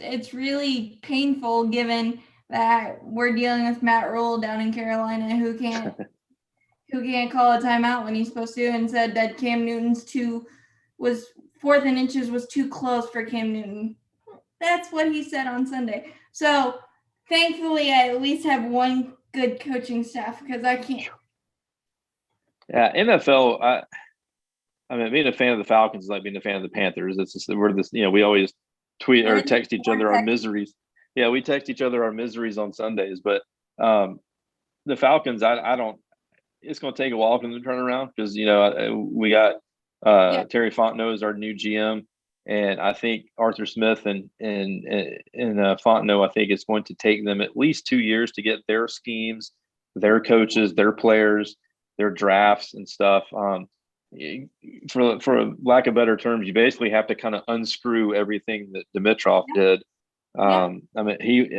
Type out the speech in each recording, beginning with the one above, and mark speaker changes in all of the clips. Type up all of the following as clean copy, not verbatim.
Speaker 1: it's really painful given that we're dealing with Matt Rule down in Carolina who can't call a timeout when he's supposed to, and said that Cam Newton's 4th and inches was too close for Cam Newton. That's what he said on Sunday. So thankfully I at least have one good coaching staff because I can't.
Speaker 2: Yeah, NFL. I mean, being a fan of the Falcons is like being a fan of the Panthers. It's just we're this. We always tweet or text each other our miseries. Yeah, we text each other our miseries on Sundays. But the Falcons, I don't. It's going to take a while for them to turn around because we got Terry Fontenot as our new GM, and I think Arthur Smith and Fontenot. I think it's going to take them at least 2 years to get their schemes, their coaches, their players, their drafts and stuff. For lack of better terms, you basically have to kind of unscrew everything that Dimitroff did. I mean,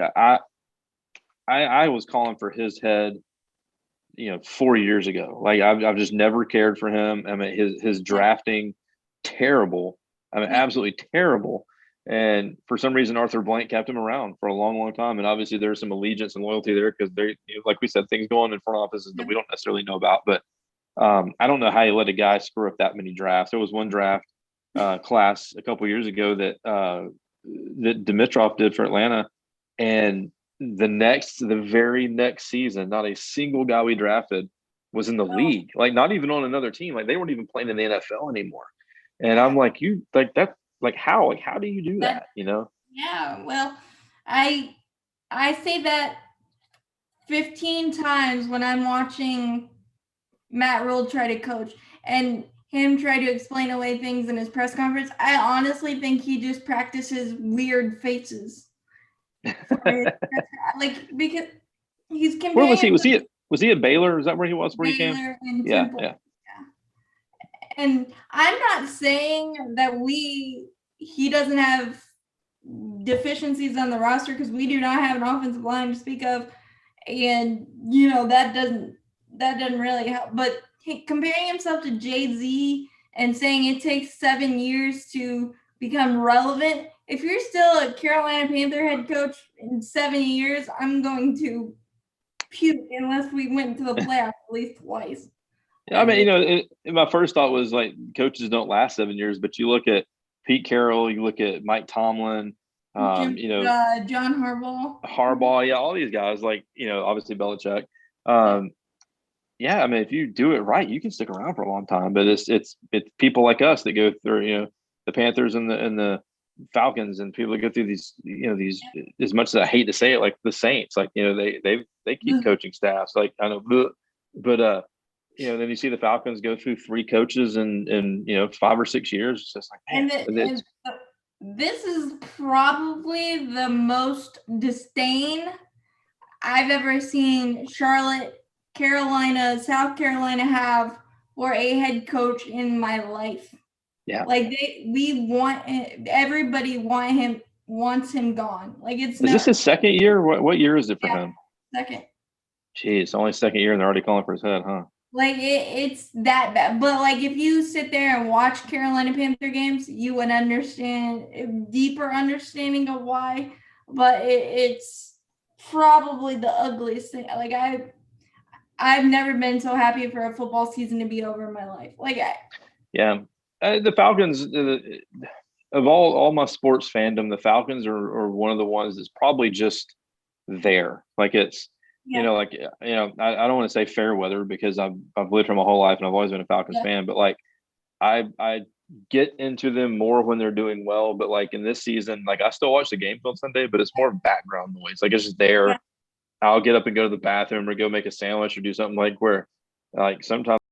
Speaker 2: I was calling for his head, 4 years ago. Like I've just never cared for him. I mean, his drafting, terrible. I mean, absolutely terrible. And for some reason, Arthur Blank kept him around for a long, long time. And obviously, there's some allegiance and loyalty there because they, like we said, things go on in front offices that we don't necessarily know about. But I don't know how you let a guy screw up that many drafts. There was one draft class a couple years ago that Dimitroff did for Atlanta, and the very next season, not a single guy we drafted was in the league. Like not even on another team. Like they weren't even playing in the NFL anymore. And I'm like, how? Like how do you do that?
Speaker 1: Yeah. Well, I say that 15 times when I'm watching Matt Rule try to coach and him try to explain away things in his press conference. I honestly think he just practices weird faces. Like because he's comparing.
Speaker 2: Where was he? Was he at Baylor? Is that where he was? Where
Speaker 1: Baylor
Speaker 2: he came?
Speaker 1: And
Speaker 2: yeah.
Speaker 1: And I'm not saying that he doesn't have deficiencies on the roster because we do not have an offensive line to speak of, and that doesn't really help. But comparing himself to Jay-Z and saying it takes 7 years to become relevant. If you're still a Carolina Panther head coach in 7 years, I'm going to puke unless we went to the playoffs at least twice.
Speaker 2: Yeah, I mean, my first thought was like coaches don't last 7 years, but you look at Pete Carroll, you look at Mike Tomlin,
Speaker 1: John
Speaker 2: Harbaugh, yeah, all these guys, like obviously Belichick. Yeah, I mean, if you do it right, you can stick around for a long time. But it's people like us that go through, the Panthers and the Falcons, and people that go through these, these. As much as I hate to say it, like the Saints, like they keep coaching staffs, like I know, but then you see the Falcons go through 3 coaches in 5 or 6 years. It's just like, man,
Speaker 1: this is probably the most disdain I've ever seen Charlotte, Carolina, South Carolina have for a head coach in my life.
Speaker 2: Yeah.
Speaker 1: Like everybody wants him gone. Like is
Speaker 2: this his second year? What year is it for him?
Speaker 1: Second.
Speaker 2: Jeez, only second year and they're already calling for his head, huh?
Speaker 1: Like it's that bad. But like if you sit there and watch Carolina Panther games, you would understand a deeper understanding of why. But it's probably the ugliest thing. Like I've never been so happy for a football season to be over in my life.
Speaker 2: The Falcons, of all my sports fandom, the Falcons are one of the ones that's probably just there. Like it's, I don't want to say fair weather because I've lived here my whole life and I've always been a Falcons fan, but like I get into them more when they're doing well. But like in this season, like I still watch the games on Sunday, but it's more background noise. Like it's just there. Yeah. I'll get up and go to the bathroom or go make a sandwich or do something like where like sometimes